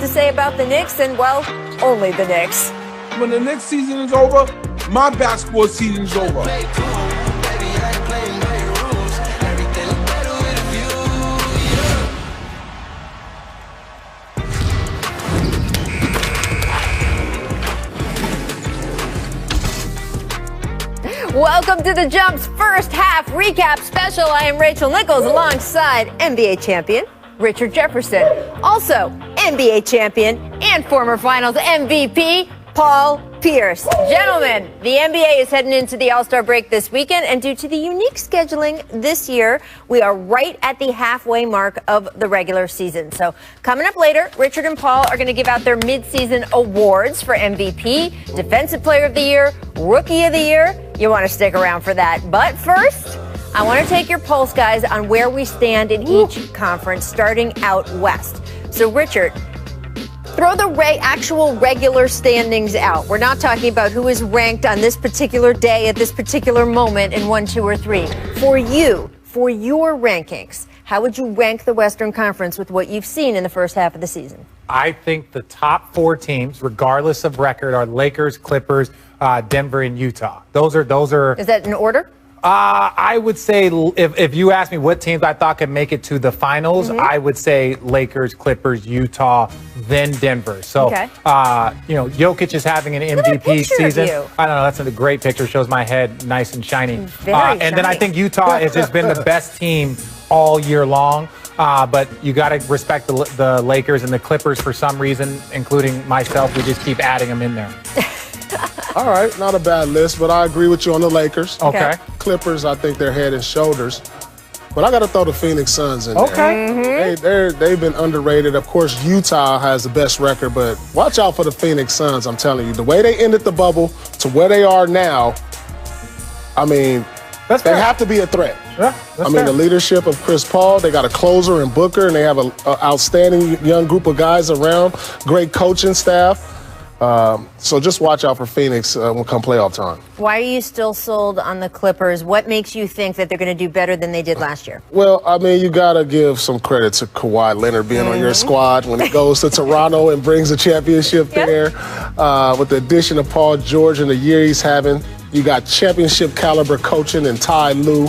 to say about the Knicks, and, well, only the Knicks. When the next season is over, my basketball season is over. Welcome to The Jump's first half recap special. I am Rachel Nichols alongside NBA champion Richard Jefferson. Also, NBA champion and former finals MVP Paul Pierce. Gentlemen, the NBA is heading into the All-Star break this weekend, and due to the unique scheduling this year, we are right at the halfway mark of the regular season. So coming up later, Richard and Paul are going to give out their mid-season awards for MVP, Defensive Player of the Year, Rookie of the Year. You want to stick around for that. But first, I want to take your pulse, guys, on where we stand in each conference, starting out west. So, Richard, throw the actual regular standings out. We're not talking about who is ranked on this particular day at this particular moment in 1, 2, or 3. For you, for your rankings, how would you rank the Western Conference with what you've seen in the first half of the season? I think the top 4 teams, regardless of record, are Lakers, Clippers, Denver, and Utah. Those are. Is that in order? I would say if you ask me what teams I thought could make it to the finals, I would say Lakers, Clippers, Utah, then Denver. So, Jokic is having an MVP season. I don't know. That's a great picture. Shows my head nice and shiny. And then I think Utah has just been the best team all year long. But you got to respect the Lakers and the Clippers for some reason, including myself. We just keep adding them in there. All right, not a bad list, but I agree with you on the Lakers. Okay. Clippers, I think they're head and shoulders. But I got to throw the Phoenix Suns in there. Okay. They've been underrated. Of course, Utah has the best record, but watch out for the Phoenix Suns, I'm telling you. The way they ended the bubble to where they are now, I mean, they have to be a threat. Yeah, the leadership of Chris Paul, they got a closer in Booker, and they have an outstanding young group of guys around, great coaching staff. So just watch out for Phoenix when come playoff time. Why are you still sold on the Clippers? What makes you think that they're going to do better than they did last year? Well, I mean, you got to give some credit to Kawhi Leonard being on your squad when he goes to Toronto and brings a championship there. With the addition of Paul George and the year he's having, you got championship caliber coaching and Ty Lue.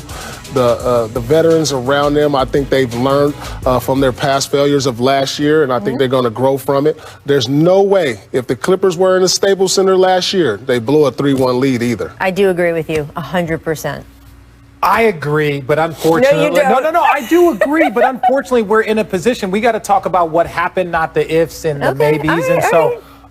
The veterans around them, I think they've learned from their past failures of last year, and I think they're going to grow from it. There's no way, if the Clippers were in the Staples Center last year, they blew a 3-1 lead either. I do agree with you, 100%. I agree, but unfortunately, No, you don't. No, I do agree, but unfortunately, we're in a position, we got to talk about what happened, not the ifs and the maybes,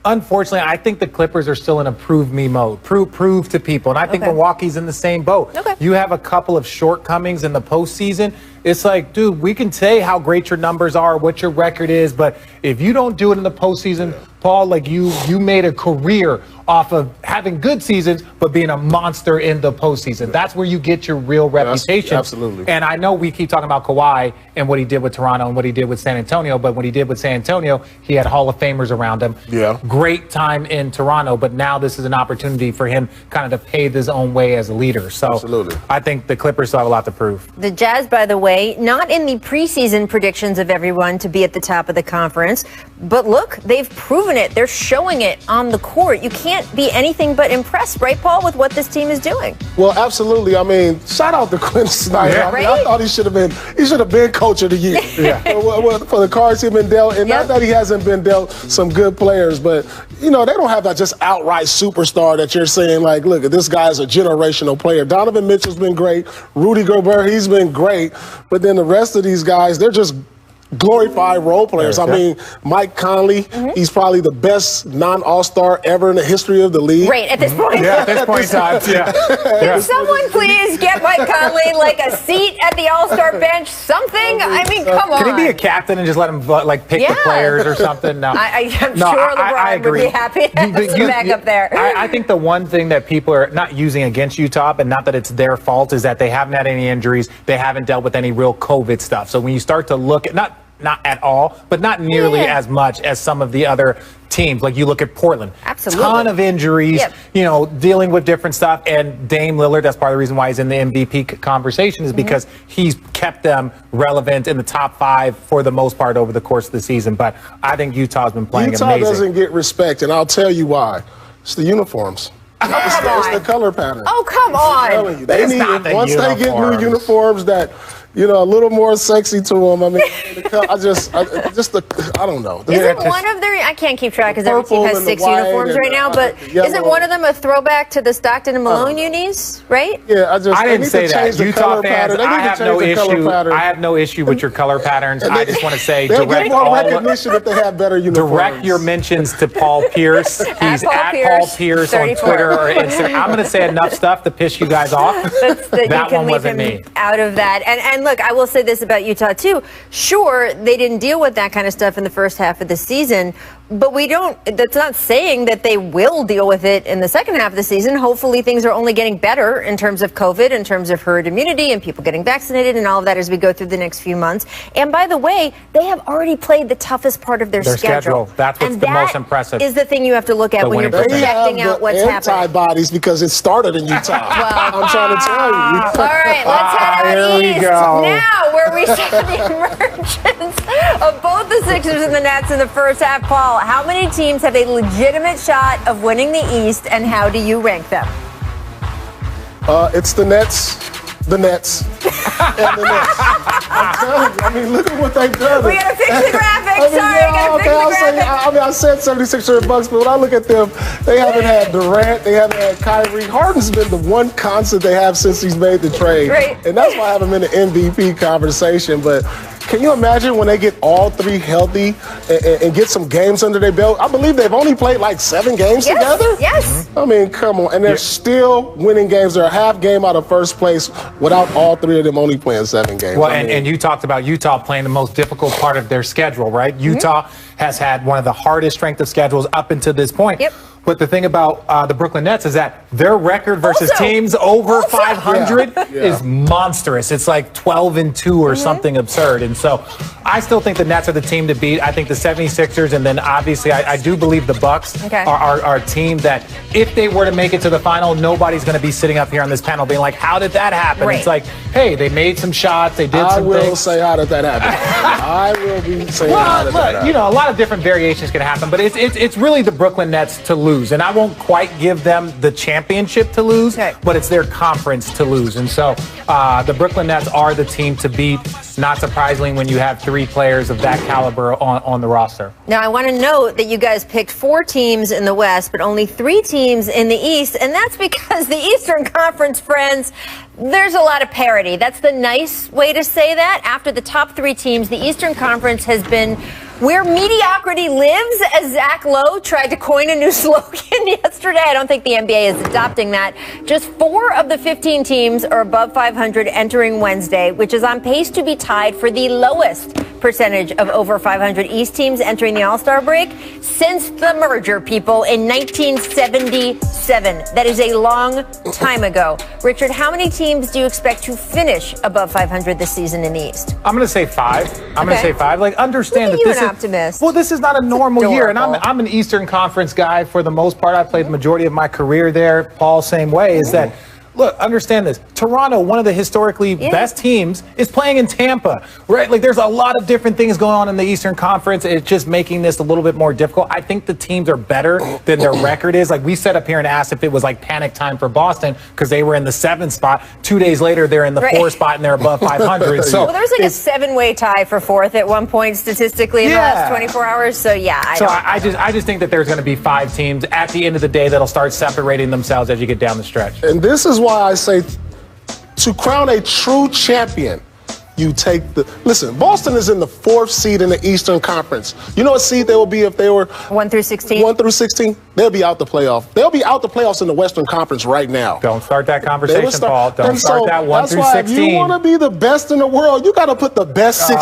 unfortunately, I think the Clippers are still in a prove me mode. Prove to people. And I think Milwaukee's in the same boat. You have a couple of shortcomings in the postseason. It's like, dude, we can say how great your numbers are, what your record is, but if you don't do it in the postseason, Paul, like you made a career off of having good seasons, but being a monster in the postseason. That's where you get your real reputation. Absolutely. And I know we keep talking about Kawhi and what he did with Toronto and what he did with San Antonio, but what he did with San Antonio, he had Hall of Famers around him. Yeah. Great time in Toronto, but now this is an opportunity for him kind of to pave his own way as a leader. So absolutely. I think the Clippers still have a lot to prove. The Jazz, by the way, not in the preseason predictions of everyone to be at the top of the conference, but look, they've proven it. They're showing it on the court. You can't be anything but impressed, right, Paul, with what this team is doing? Well, absolutely. I mean, shout out to Quinn Snyder. Yeah. I thought he should have been coach of the year. For the cards he's been dealt, and not that he hasn't been dealt some good players, but they don't have that just outright superstar that you're saying, like, look, this guy's a generational player. Donovan Mitchell's been great. Rudy Gobert, he's been great. But then the rest of these guys, they're just glorified role players. I mean, Mike Conley, he's probably the best non-all-star ever in the history of the league. Right, at this point. Yeah, at this point in time, Can someone please get Mike Conley like a seat at the all-star bench? Something? I mean, come on. Can he be a captain and just let him pick the players or something? No. I'm sure LeBron would be happy to have some backup there. I think the one thing that people are not using against Utah, but not that it's their fault, is that they haven't had any injuries. They haven't dealt with any real COVID stuff. So when you start to look at, not at all, but not nearly as much as some of the other teams. Like you look at Portland, absolutely, ton of injuries, you know, dealing with different stuff. And Dame Lillard, that's part of the reason why he's in the MVP conversation, is because he's kept them relevant in the top 5 for the most part over the course of the season. But I think Utah's been playing amazing. Utah doesn't get respect, and I'll tell you why. It's the uniforms. It's the color pattern. Oh, come on. I'm telling you, they need it. Once they get new uniforms that, you know, a little more sexy to them. I mean, I don't know. Isn't one of their, I can't keep track because every team has 6 uniforms right now, but isn't one of them a throwback to the Stockton and Malone unis, right? Yeah, I didn't say that. Utah fans, I have no issue. I have no issue with your color patterns. I just want to say, direct more recognition if they have better uniforms. Direct your mentions to Paul Pierce. He's at Paul Pierce on Twitter or Instagram. I'm going to say enough stuff to piss you guys off. That one wasn't me. Out of that, and look, I will say this about Utah too. Sure, they didn't deal with that kind of stuff in the first half of the season, but that's not saying that they will deal with it in the second half of the season. Hopefully things are only getting better in terms of COVID, in terms of herd immunity and people getting vaccinated and all of that as we go through the next few months. And by the way, they have already played the toughest part of their schedule. That's what's the most impressive. Is the thing you have to look at when you're projecting out what's happening. Antibodies because it started in Utah. Well, I'm trying to tell you. All right, let's head out east now, where we saw the emergence of both the Sixers and the Nets in the first half. Paul, how many teams have a legitimate shot of winning the East, and how do you rank them? It's the Nets, and the Nets. I'm telling you, I mean, look at what they've done. We gotta fix the graphics. I said 7600 bucks, but when I look at them, they haven't had Durant, they haven't had Kyrie. Harden's been the one constant they have since he's made the trade. Right. And that's why I have him in the MVP conversation. But can you imagine when they get all 3 healthy and get some games under their belt? I believe they've only played like 7 games together. Yes. I mean, come on. And they're still winning games. They're a half game out of first place without all 3 of them only playing 7 games. Well, and you talked about Utah playing the most difficult part of their schedule, right? Utah has had one of the hardest strength of schedules up until this point. Yep. But the thing about the Brooklyn Nets is that their record versus teams over 500 is monstrous. It's like 12-2 or something absurd. And so I still think the Nets are the team to beat. I think the 76ers, and then obviously I do believe the Bucks are a team that if they were to make it to the final, nobody's going to be sitting up here on this panel being like, how did that happen? Right. It's like, hey, they made some shots. They did some things. I will say, how did that happen? I will be saying, how did that happen? You know, a lot of different variations can happen, but it's really the Brooklyn Nets to lose. And I won't quite give them the championship to lose, but it's their conference to lose. And so the Brooklyn Nets are the team to beat, not surprisingly, when you have 3 players of that caliber on the roster. Now, I want to note that you guys picked 4 teams in the West, but only 3 teams in the East. And that's because the Eastern Conference, friends, there's a lot of parity. That's the nice way to say that. After the top 3 teams, the Eastern Conference has been where mediocrity lives, as Zach Lowe tried to coin a new slogan yesterday. I don't think the NBA is adopting that. Just 4 of the 15 teams are above 500 entering Wednesday, which is on pace to be tied for the lowest percentage of over 500 East teams entering the All-Star break since the merger, people, in 1977. That is a long time ago. Richard, how many teams do you expect to finish above 500 this season in the East? I'm going to say 5. I'm going to say 5. Like, understand that this is optimist. Well, this is not a normal year, and I'm an Eastern Conference guy for the most part. I played the majority of my career there. Paul, same way. Is that, look, understand this. Toronto, one of the historically best teams, is playing in Tampa, right? Like, there's a lot of different things going on in the Eastern Conference. It's just making this a little bit more difficult. I think the teams are better than their record is. Like, we sat up here and asked if it was like panic time for Boston because they were in the 7th spot. 2 days later, they're in the 4th spot and they're above 500. So well, there was like a 7-way tie for 4th at one point statistically in the last 24 hours. So I just think that there's going to be 5 teams at the end of the day that'll start separating themselves as you get down the stretch. And this is why I say, to crown a true champion, you take listen, Boston is in the 4th seed in the Eastern Conference. You know what seed they will be if they were 1 through 16? 1 through 16? They'll be out the playoff. They'll be out the playoffs in the Western Conference right now. Don't start that conversation, Paul. Don't start that 1 through 16. If you want to be the best in the world, you got to put the best 16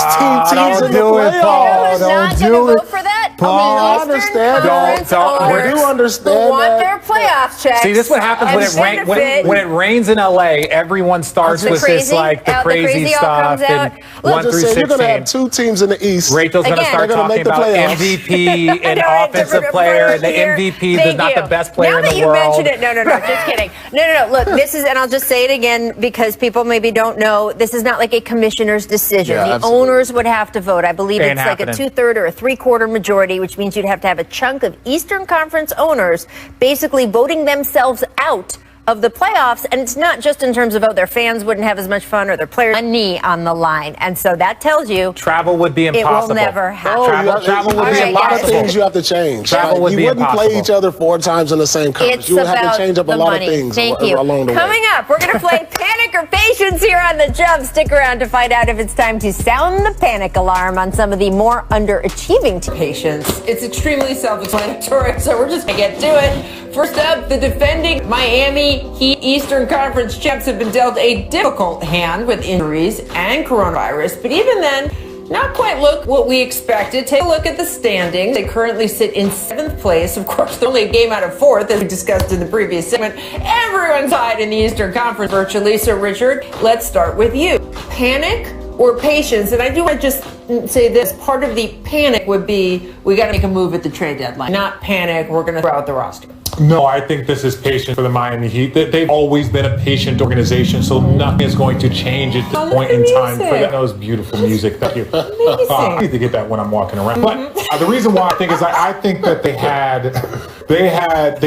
teams in the playoffs. Paul. Don't do it. For that? I understand that. I do understand who want that. their playoff checks. See, this is what happens when it rains in LA. Everyone starts with this like the crazy stuff. And Look, 1 through 16. You're going to have 2 teams in the East. Rachel's going to start talking about MVP and offensive player, and the MVP is not the best player in the world. Now that you mentioned it, no, just kidding. No. Look, this is, and I'll just say it again because people maybe don't know, this is not like a commissioner's decision. Yeah, the absolutely. owners would have to vote. I believe Ain't it's like a happening. 2/3 or a 3/4 majority, which means you'd have to have a chunk of Eastern Conference owners basically voting themselves out of the playoffs. And it's not just in terms of, their fans wouldn't have as much fun or their players money on the line. And so that tells you travel would be impossible. It will never happen. Travel would be a lot of impossible. things you have to change. Travel would be you wouldn't impossible. play each other 4 times in the same conference. It's You would have about to change up a the lot money. of things Thank you. along the way. Coming up, we're going to play Panic or Patience here on The Jump. Stick around to find out if it's time to sound the panic alarm on some of the more underachieving patients. It's extremely self-explanatory, so we're just going to get to it. First up, the defending Miami Heat Eastern Conference champs have been dealt a difficult hand with injuries and coronavirus, but even then, not quite look what we expected. Take a look at the standings. They currently sit in 7th place. Of course, they're only a game out of 4th, as we discussed in the previous segment. Everyone's tied in the Eastern Conference virtually. So, Richard, let's start with you. Panic or patience? And I do want to just say this. Part of the panic would be we got to make a move at the trade deadline. Not panic, we're going to throw out the roster. No, I think this is patient for the Miami Heat. They've always been a patient organization, so nothing is going to change at this point in time. That was beautiful music. Thank you. I need to get that when I'm walking around. But the reason why I think is I think that they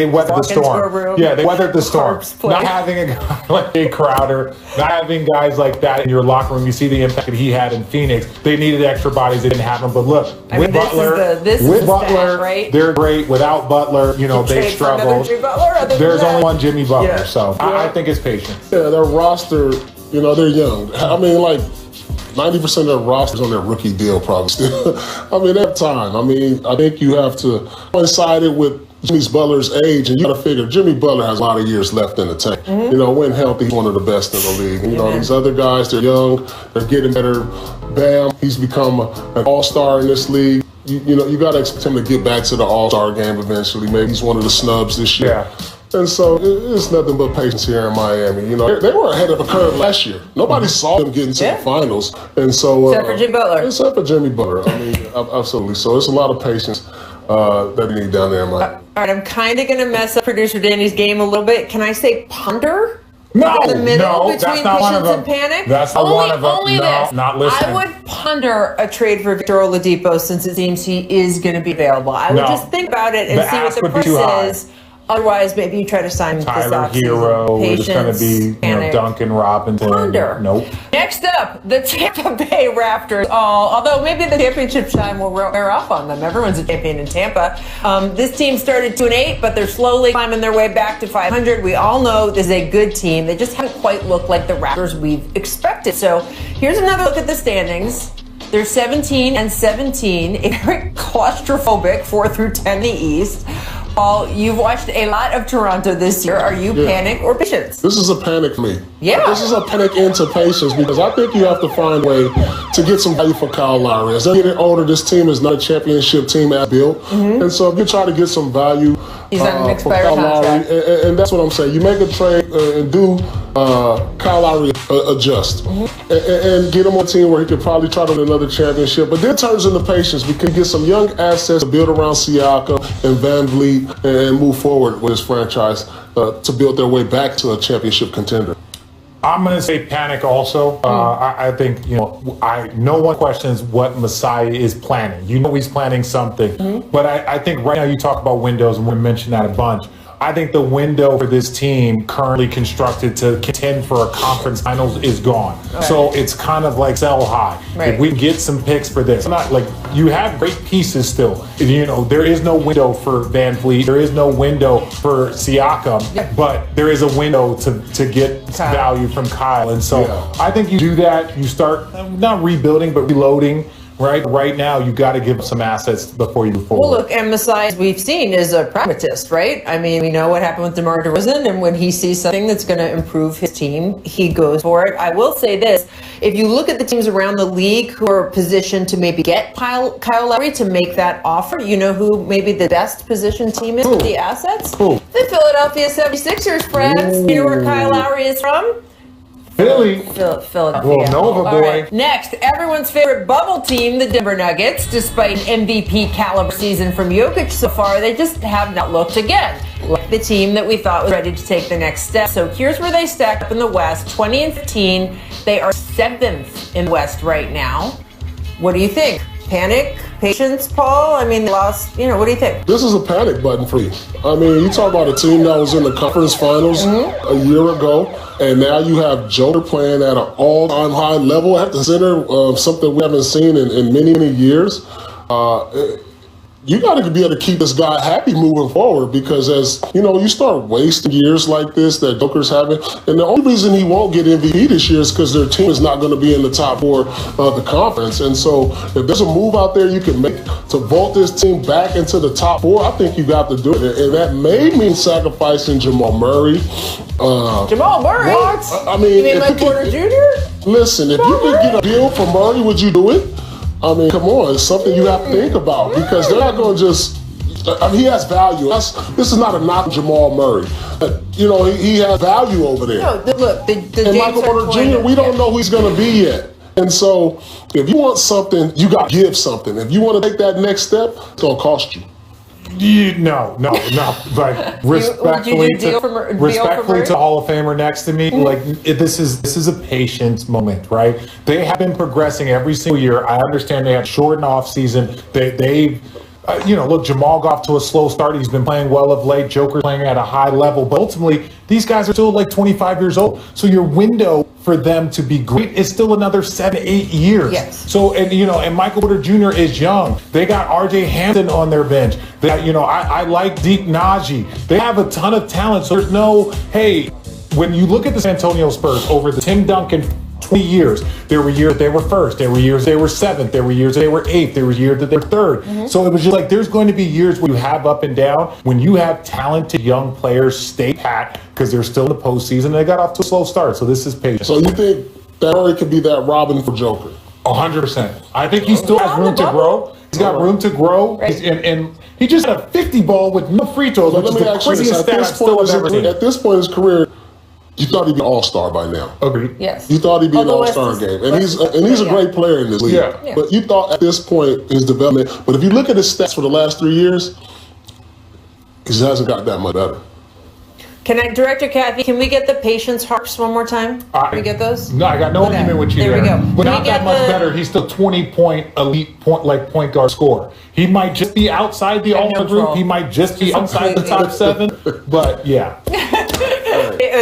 weathered the storm. Yeah, they weathered the storm. Not having a guy like Jay Crowder, not having guys like that in your locker room. You see the impact that he had in Phoenix. They needed extra bodies. They didn't have them. But look, with Butler, they're great. Without Butler, they struggle. There's only one Jimmy Butler, so I think it's patience. Yeah, their roster, they're young. I mean, like 90% of their rosters on their rookie deal probably still. I mean, they have time. I mean, I think you have to coincide it with Jimmy Butler's age, and you got to figure Jimmy Butler has a lot of years left in the tank. When healthy, he's one of the best in the league. And, these other guys, they're young, they're getting better. Bam, he's become an all-star in this league. You got to expect him to get back to the all-star game eventually. Maybe he's one of the snubs this year. Yeah. And so it's nothing but patience here in Miami. They were ahead of the curve last year. Nobody saw them getting to the finals. And so Except for Jimmy Butler. Except for Jimmy Butler. I mean, absolutely. So it's a lot of patience that you need down there in Miami. All right, I'm kind of going to mess up producer Danny's game a little bit. Can I say ponder? No, in the middle that's between not one of patience them. and panic? That's not one of them. Only No, this. not listening. I would ponder a trade for Victor Oladipo since it seems he is going to be available. I would just think about it and see what the price is. Otherwise, maybe you try to sign Tyler this Hero. Patience, It's going to be Duncan Robinson. Ponder. Nope. Next up, the Tampa Bay Raptors. Although maybe the championship shine will wear off on them. Everyone's a champion in Tampa. This team started 2-8, but they're slowly climbing their way back to 500. We all know this is a good team. They just haven't quite looked like the Raptors we've expected. So here's another look at the standings. They're 17-17, a very claustrophobic 4 through 10 in the East. Paul, you've watched a lot of Toronto this year. Are you panic or patience? This is a panic for me. Yeah. This is a panic into patience because I think you have to find a way to get some value for Kyle Lowry. As they're getting older, this team is not a championship team as built. And so if you try to get some value He's on an for expired Kyle Lowry, contract. and that's what I'm saying. You make a trade and do Kyle Lowry adjust and get him on a team where he could probably try to win another championship. But then turns into patience. We can get some young assets to build around Siakam and Van Vliet and move forward with his franchise to build their way back to a championship contender. I'm going to say panic also. I think, no one questions what Masai is planning. He's planning something. But I think right now you talk about windows, and we mentioned that a bunch. I think the window for this team currently constructed to contend for a conference finals is gone. Right. So it's kind of like sell high. Right. If we get some picks for this, not like you have great pieces still. There is no window for Van Vliet. There is no window for Siakam, but there is a window to get value from Kyle. And so I think you do that. You start not rebuilding, but reloading Right now, you got to give some assets before you move forward. Well, look, and Masai, as we've seen, is a pragmatist, right? I mean, we know what happened with DeMar DeRozan, and when he sees something that's going to improve his team, he goes for it. I will say this. If you look at the teams around the league who are positioned to maybe get Kyle Lowry to make that offer, you know who maybe the best positioned team is with the assets? Who? The Philadelphia 76ers, friends. You know where Kyle Lowry is from? Philly. Philadelphia. Well, Nova All boy. right. Next, everyone's favorite bubble team, the Denver Nuggets. Despite an MVP caliber season from Jokic so far, they just have not looked again like the team that we thought was ready to take the next step. So here's where they stack up in the West, 20-15. They are 7th in the West right now. What do you think? Panic? Patience, Paul? I mean, they lost, what do you think? This is a panic button for you. I mean, you talk about a team that was in the conference finals a year ago, and now you have Joker playing at an all-time high level at the center, something we haven't seen in many, many years. You got to be able to keep this guy happy moving forward, because as you start wasting years like this that Joker's having, and the only reason he won't get MVP this year is because their team is not going to be in the top 4 of the conference. And so if there's a move out there you can make to vault this team back into the top 4, I think you got to do it. And that may mean sacrificing Jamal Murray. Jamal Murray? What? I mean, you mean like Porter Jr.? Listen, if you could get a deal for Murray, would you do it? I mean, come on, it's something you have to think about, because they're not going to just. He has value. This is not a knock on Jamal Murray. He has value over there. No, look, the and Michael Porter Jr., we don't know who he's going to be yet. And so, if you want something, you got to give something. If you want to take that next step, it's going to cost you. No. Like respectfully to Hall of Famer next to me, this is a patience moment, right? They have been progressing every single year. I understand they had shortened off season. They've look, Jamal got off to a slow start. He's been playing well of late. Joker playing at a high level. But ultimately, these guys are still like 25 years old. So your window for them to be great is still another 7-8 years. Yes. So, and Michael Porter Jr. is young. They got RJ Hampton on their bench. They got, I like Deep Najee. They have a ton of talent. So there's no, hey, when you look at the San Antonio Spurs over the Tim Duncan 20 years. There were years they were first. There were years they were seventh. There were years they were eighth. There were years that they were third. So it was just like there's going to be years where you have up and down. When you have talented young players stay pat because they're still in the postseason, they got off to a slow start. So this is patience. So you think that Murray could be that Robin for Joker? 100%. I think he still has room to grow. He's got room to grow. Right. And he just had a 50 ball with no free throws, which is the craziest stat I've still ever seen. At this point in his career, you thought he'd be an all-star by now. Agreed. Yes. You thought he'd be an all-star game. And he's a great player in this league. Yeah. But you thought at this point his development. But if you look at his stats for the last 3 years, he just hasn't got that much better. Director Kathy, can we get the patience harps one more time? Can we get those? No, I got no argument with you there. There we go. But not that much better. He's still 20-point elite point guard scorer. He might just be outside the all-star group. He might just be outside the top 7. But yeah.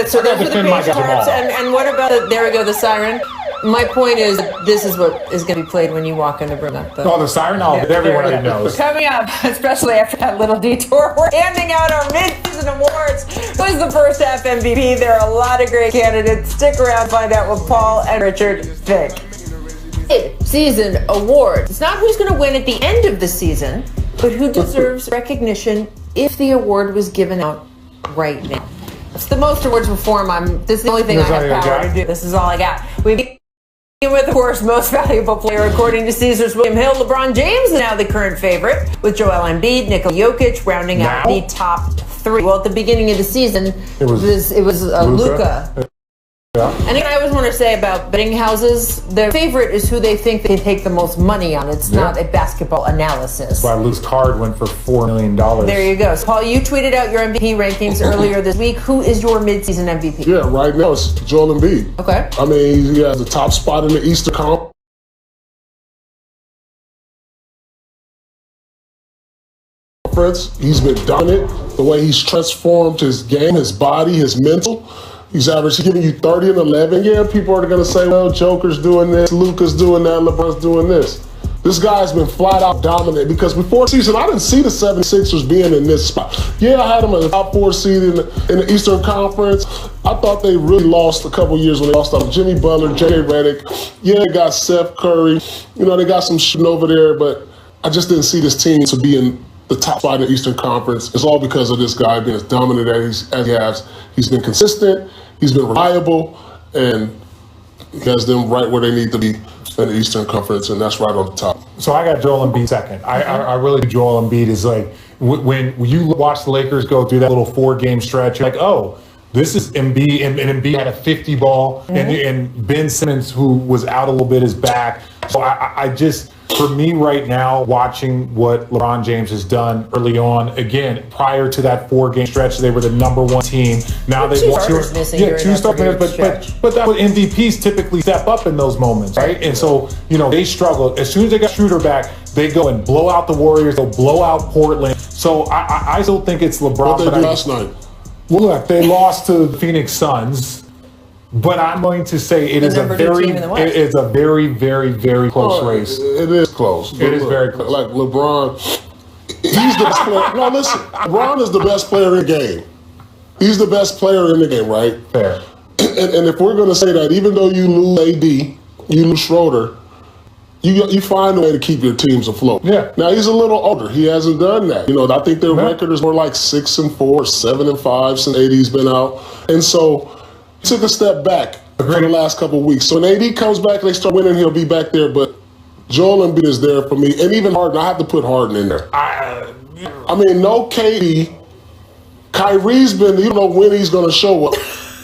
So those are the patience harps. And what about there we go, the siren? My point is, this is what is going to be played when you walk in the room. The siren? Everyone already knows. Coming up, especially after that little detour, we're handing out our mid-season awards. Who's the first half MVP? There are a lot of great candidates. Stick around, find out what Paul and Richard think. Mid-season award. It's not who's going to win at the end of the season, but who deserves recognition if the award was given out right now. It's the most awards before this is the only thing I have power to do. This is all I got. We begin with, of course, most valuable player according to Caesars William Hill. LeBron James is now the current favorite, with Joel Embiid, Nikola Jokic rounding out the top 3. Well, at the beginning of the season, it was Luka. Yeah. And I always want to say about betting houses, their favorite is who they think they can take the most money on. It's not a basketball analysis. That's why Luke's card went for $4 million. There you go. So, Paul, you tweeted out your MVP rankings earlier this week. Who is your midseason MVP? Yeah, right now it's Joel Embiid. Okay. I mean, he has the top spot in the Eastern Conference. He's been dominant. The way he's transformed his game, his body, his mental. He's giving you 30 and 11. Yeah, people are going to say, well, Joker's doing this, Luka's doing that, LeBron's doing this. This guy's been flat out dominant because before the season, I didn't see the 76ers being in this spot. Yeah, I had them as a top 4 seed in the Eastern Conference. I thought they really lost a couple years when they lost on Jimmy Butler, J.J. Redick. Yeah, they got Seth Curry. You know, they got some shooting over there, but I just didn't see this team to be in the top 5 in the Eastern Conference. It's all because of this guy being as dominant as he has. He's been consistent, he's been reliable, and he has them right where they need to be in the Eastern Conference, and that's right on the top. So I got Joel Embiid second. I really think Joel Embiid is like, when you watch the Lakers go through that little 4-game stretch, you're like, oh, this is Embiid, and Embiid had a 50 ball, and Ben Simmons, who was out a little bit, is back. So I just, for me right now, watching what LeBron James has done early on, again, prior to that 4-game stretch, they were the #1 team. Now they want two starters, but that's what MVPs typically step up in those moments, right? And so, you know, they struggled. As soon as they got Schroeder back, they go and blow out the Warriors, they'll blow out Portland. So I still think it's LeBron. What they did last night? Well, look, they lost to the Phoenix Suns. But I'm going to say it is a very, very, very close race. It is close. It is very close. Like LeBron, he's the best player. No, listen, LeBron is the best player in the game. He's the best player in the game, right? Fair. And if we're going to say that, even though you lose AD, you lose Schroeder, you find a way to keep your teams afloat. Yeah. Now he's a little older. He hasn't done that. You know, I think their record is more like 6-4, 7-5 since AD's been out, and so. Took a step back for the last couple of weeks. So when AD comes back and they start winning, he'll be back there. But Joel Embiid is there for me. And even Harden, I have to put Harden in there. I mean, no KD. Kyrie's been, you don't know when he's going to show up.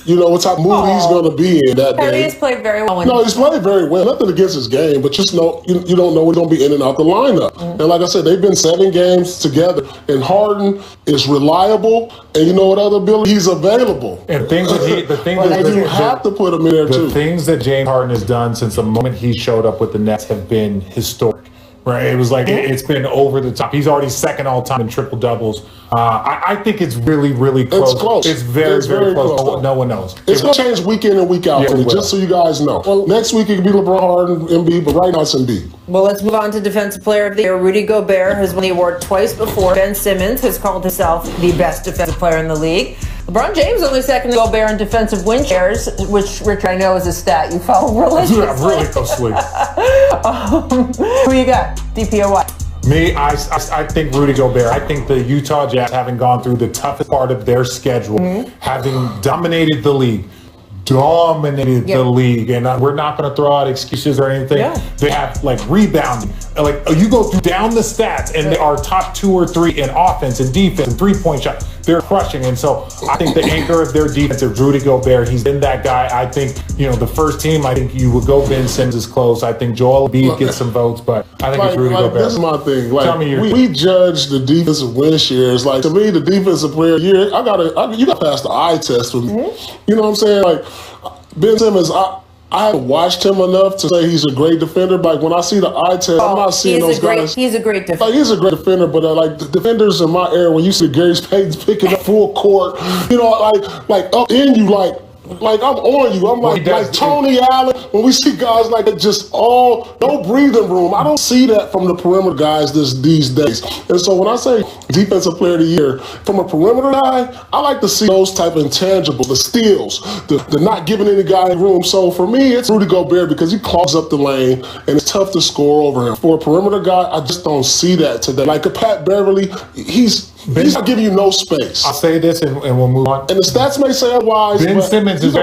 You know what type of mood he's going to be in that day. Kyrie has played very well. No, he's played very well. Nothing against his game, but just know you don't know what's going to be in and out the lineup. And like I said, they've been 7 games together. And Harden is reliable, and you know what other ability? He's available. And things that you have to put him in there too. The things that James Harden has done since the moment he showed up with the Nets have been historic. Right, it was like it's been over the top. He's already second all time in triple doubles. I think it's really, really close. It's close. It's very, very close. No one knows. It's going to change week in and week out for me, just so you guys know. Well, next week it could be LeBron, Harden, Embiid, but right now it's Embiid. Well, let's move on to Defensive Player of the Year. Rudy Gobert has won the award twice before. Ben Simmons has called himself the best defensive player in the league. LeBron James only second to Gobert in defensive win shares, which, Rich, I know is a stat you follow religiously. Yeah, really closely. Who you got? DPOY. Me, I think Rudy Gobert. I think the Utah Jazz, having gone through the toughest part of their schedule, having dominated the league, the league, and we're not going to throw out excuses or anything. They have like rebounding, like you go through down the stats, and they are top 2 or 3 in offense and defense and 3-point shot. They're crushing, and so I think the anchor of their defense is Rudy Gobert. He's been that guy. I think the first team. I think you would go Ben Simmons is close. I think Joel Embiid gets some votes, but I think it's Rudy Gobert. This is my thing. Like, Tell me we judge the defensive win shares. Like, to me, the defensive player of the year, you got to pass the eye test with me. You know what I'm saying? Like Ben Simmons, I haven't watched him enough to say he's a great defender. But like, when I see the eye test, I'm not seeing those guys. He's a great defender. Like, he's a great defender, but like the defenders in my era, when you see Gary Payton picking up full court, like up in you, like I'm on you. I'm like Tony Allen. When we see guys like that, just no breathing room. I don't see that from the perimeter guys these days. And so when I say defensive player of the year, from a perimeter guy, I like to see those type of intangibles, the steals, the not giving any guy room. So for me, it's Rudy Gobert because he clogs up the lane and it's tough to score over him. For a perimeter guy, I just don't see that today. Like a Pat Beverly, he's not giving you no space. I'll say this and we'll move on. And the stats may say otherwise. Ben Simmons is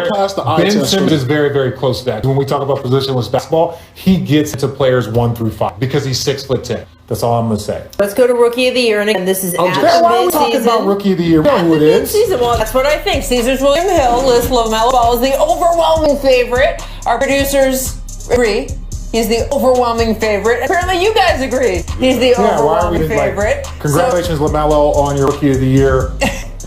is very, very close to that. When we talk about positionless basketball, he gets to players 1 through 5 because he's 6'10". That's all I'm going to say. Let's go to Rookie of the Year. And again, this is why are we talking about Rookie of the Year? We know who it is. Well, that's what I think. Caesar's William Hill lists LaMelo Ball as the overwhelming favorite. Our producers agree. He's the overwhelming favorite. Apparently, you guys agree. He's the overwhelming favorite. Congratulations, LaMelo, on your Rookie of the Year.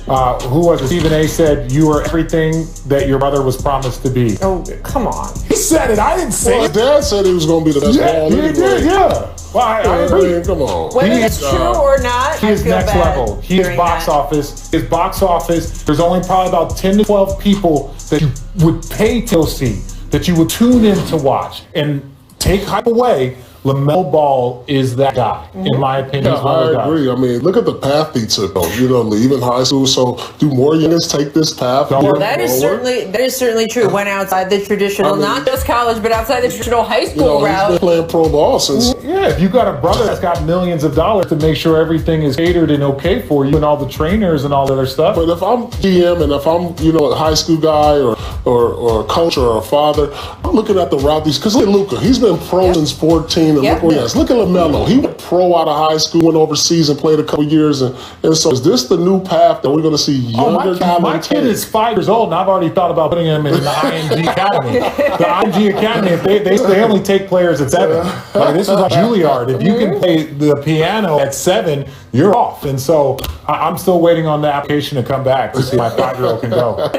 Who was it? Stephen A. said you are everything that your mother was promised to be. Oh, come on. He said it. I didn't say it. His dad said he was going to be the best ball anyway. He did, yeah. Well, I agree. Come on. Whether it's true or not, he is next level. He is box office. His box office, there's only probably about 10 to 12 people that you would pay to see, that you would tune in to watch. And take hype away, LaMelo Ball is that guy, in my opinion. Yeah, I agree. I mean, look at the path he took, leaving high school. So do more youngins take this path? Well, that is certainly true. Went outside the traditional, not just college, but outside the traditional high school route. He's been playing pro ball since. Yeah, if you got a brother that's got millions of dollars to make sure everything is catered and okay for you and all the trainers and all the other stuff. But if I'm GM and if I'm, a high school guy or a coach or a father, I'm looking at the route because look at Luka. He's been pro since 14 and look where he is. Look at LaMelo. He went pro out of high school, went overseas and played a couple years. And so is this the new path that we're going to see younger guys? My kid is 5 years old and I've already thought about putting him in the IMG Academy. The IMG Academy, if they only take players at 7. Like, this is like Juilliard. If you can play the piano at 7, you're off. And so I'm still waiting on the application to come back to see if my 5-year-old can go.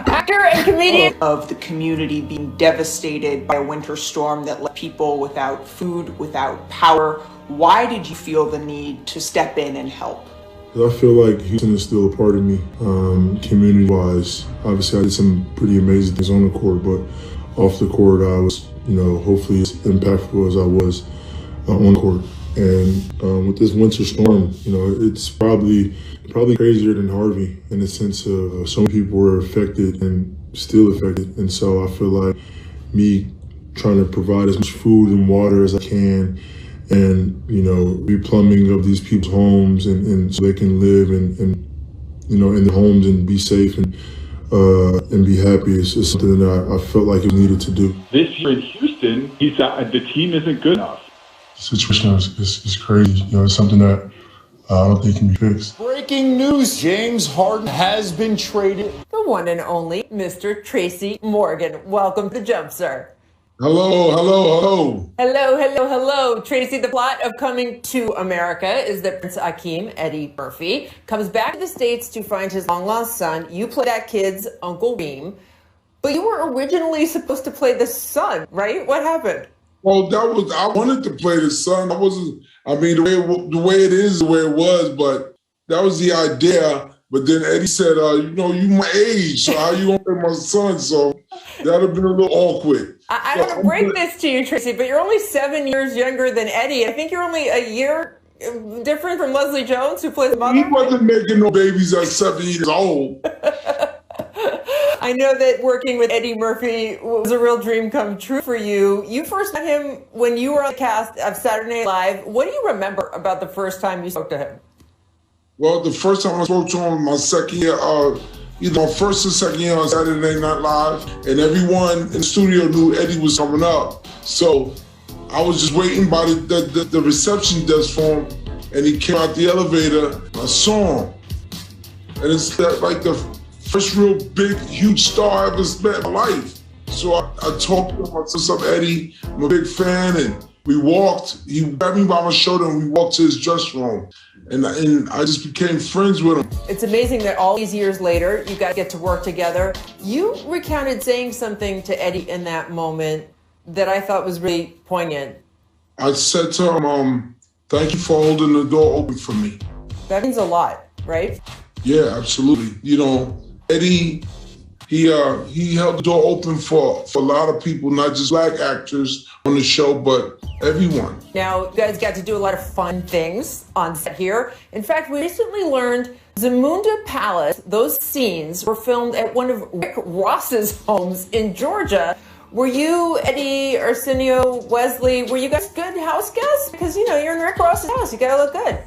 Actor and comedian. Of the community being devastated by a winter storm that left people without food, without power. Why did you feel the need to step in and help? I feel like Houston is still a part of me, community-wise. Obviously, I did some pretty amazing things on the court, but off the court, I was, hopefully as impactful as I was on the court. And with this winter storm, it's probably crazier than Harvey in the sense of so many people were affected and still affected. And so I feel like me trying to provide as much food and water as I can and, replumbing of these people's homes and so they can live and in their homes and be safe and be happy is something that I felt like it needed to do. This year in Houston, the team isn't good enough. The situation is crazy. It's something that I don't think can be fixed. Breaking news, James Harden has been traded. The one and only Mr. Tracy Morgan. Welcome to Jump, sir. Hello. Hello. Tracy, the plot of Coming to America is that Prince Akeem, Eddie Murphy, comes back to the States to find his long-lost son. You play that kid's Uncle Reem, but you were originally supposed to play the son, right? What happened? Well, I wanted to play the son. The way it is, the way it was, but that was the idea. But then Eddie said, you my age, so how you gonna play my son? So that'd have been a little awkward. I don't want to break this to you, Tracy, but you're only 7 years younger than Eddie. I think you're only a year different from Leslie Jones, who plays mother. He wasn't making no babies at 7 years old. I know that working with Eddie Murphy was a real dream come true for you. You first met him when you were on the cast of Saturday Night Live. What do you remember about the first time you spoke to him? Well, the first time I spoke to him, my second year, first and second year on Saturday Night Live, and everyone in the studio knew Eddie was coming up. So I was just waiting by the reception desk for him, and he came out the elevator. I saw him, and it's like the first real big, huge star I ever met in my life. So I talked to him. I said, "What's up, Eddie? I'm a big fan." And we walked. He grabbed me by my shoulder, and we walked to his dressing room. And I just became friends with him. It's amazing that all these years later, you guys get to work together. You recounted saying something to Eddie in that moment that I thought was really poignant. I said to him, "Thank you for holding the door open for me." That means a lot, right? Yeah, absolutely. Eddie, he held the door open for a lot of people, not just black actors on the show, but everyone. Now, you guys got to do a lot of fun things on set here. In fact, we recently learned Zamunda Palace, those scenes were filmed at one of Rick Ross's homes in Georgia. Were you, Eddie, Arsenio, Wesley, were you guys good house guests? Because, you're in Rick Ross's house. You got to look good.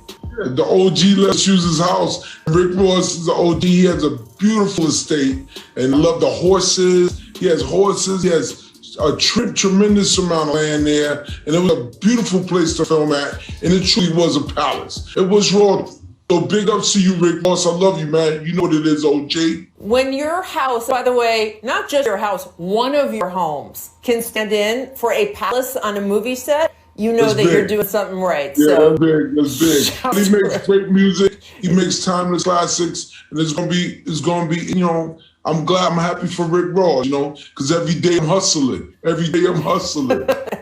The OG let's use his house. Rick Ross is the OG. He has a beautiful estate and love the horses. He has horses. He has a tremendous amount of land there. And it was a beautiful place to film at. And it truly was a palace. It was raw. So big ups to you, Rick Ross. I love you, man. You know what it is, OG. When your house, by the way, not just your house, one of your homes can stand in for a palace on a movie set, you know that you're doing something right. Yeah, so that's big. He makes great music. He makes timeless classics, and it's gonna be. I'm happy for Rick Ross, because every day I'm hustling.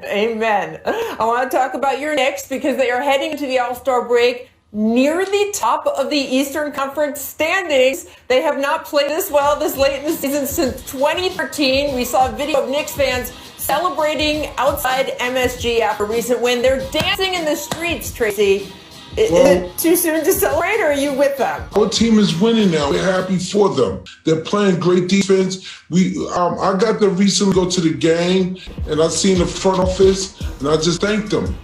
Amen. I want to talk about your Knicks because they are heading into the All-Star break. near the top of the Eastern Conference standings. They have not played this well this late in the season since 2013. We saw a video of Knicks fans celebrating outside MSG after a recent win. They're dancing in the streets, Tracy. Is it too soon to celebrate, or are you with them? Our team is winning now. We're happy for them. They're playing great defense. I got to recently go to the game, and I seen the front office, and I just thanked them.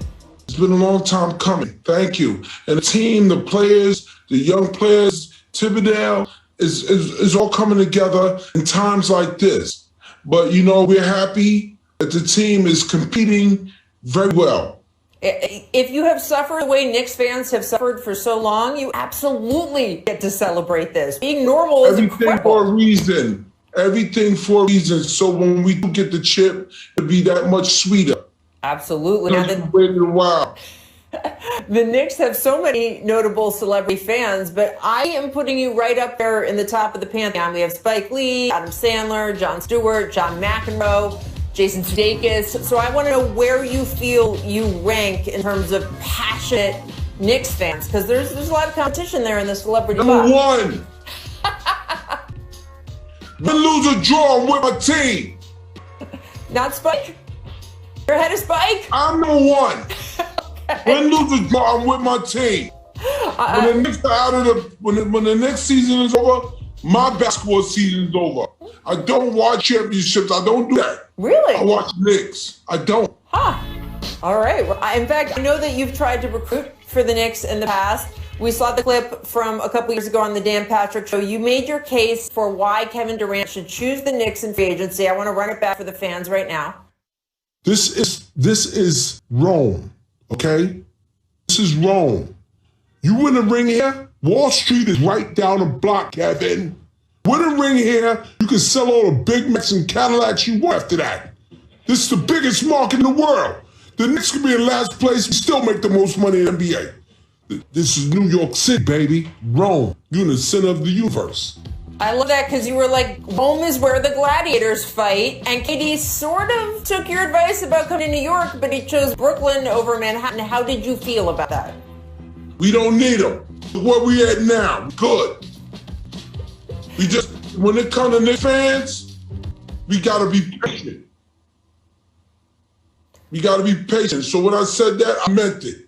It's been a long time coming. Thank you. And the team, the players, the young players, Thibodeau is all coming together in times like this. But, we're happy that the team is competing very well. If you have suffered the way Knicks fans have suffered for so long, you absolutely get to celebrate this. Being normal is incredible. Everything for a reason. Everything for a reason. So when we do get the chip, it'll be that much sweeter. Absolutely. Waited a while. The Knicks have so many notable celebrity fans, but I am putting you right up there in the top of the pantheon. We have Spike Lee, Adam Sandler, Jon Stewart, John McEnroe, Jason Sudeikis. So I want to know where you feel you rank in terms of passionate Knicks fans, because there's a lot of competition there in the celebrity Number box. one. Win, lose, or draw, I'm with my team. Not Spike? You're ahead of Spike? I'm number one. Okay. Win, lose, or draw, I'm with my team. When the Knicks are out of when the next season is over, my basketball season is over. I don't watch championships. I don't do that. Really? I watch Knicks. I don't. Huh. All right. Well, in fact, I know that you've tried to recruit for the Knicks in the past. We saw the clip from a couple years ago on the Dan Patrick Show. You made your case for why Kevin Durant should choose the Knicks in free agency. I want to run it back for the fans right now. This is Rome, okay? This is Rome. You win a ring here, Wall Street is right down the block, Kevin. Win a ring here, you can sell all the Big Macs and Cadillacs you want after that. This is the biggest market in the world. The Knicks could be in last place and still make the most money in the NBA. This is New York City, baby. Rome. You're in the center of the universe. I love that because you were like, Rome is where the gladiators fight. And KD sort of took your advice about coming to New York, but he chose Brooklyn over Manhattan. How did you feel about that? We don't need them. Where we at now? Good. We just, when it comes to Knicks fans, we got to be patient. We got to be patient. So when I said that, I meant it.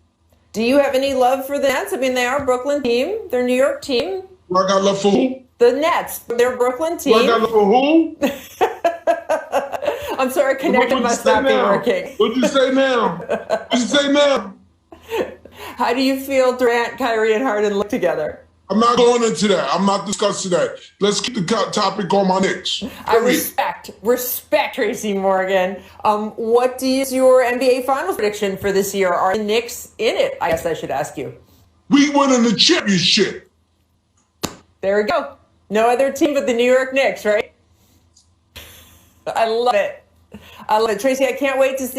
Do you have any love for the Nets? I mean, they are a Brooklyn team. They're a New York team. Do I got love for who? The Nets. They're a Brooklyn team. Do I got love for who? I'm sorry, connection must not be working. What'd you say now? What'd you say now? How do you feel Durant, Kyrie, and Harden look together? I'm not going into that. I'm not discussing that. Let's keep the topic on my Knicks. I respect Tracy Morgan. What is your NBA Finals prediction for this year? Are the Knicks in it? I guess I should ask you. We winning the championship. There we go. No other team but the New York Knicks, right? I love it. I love it. Tracy, I can't wait to see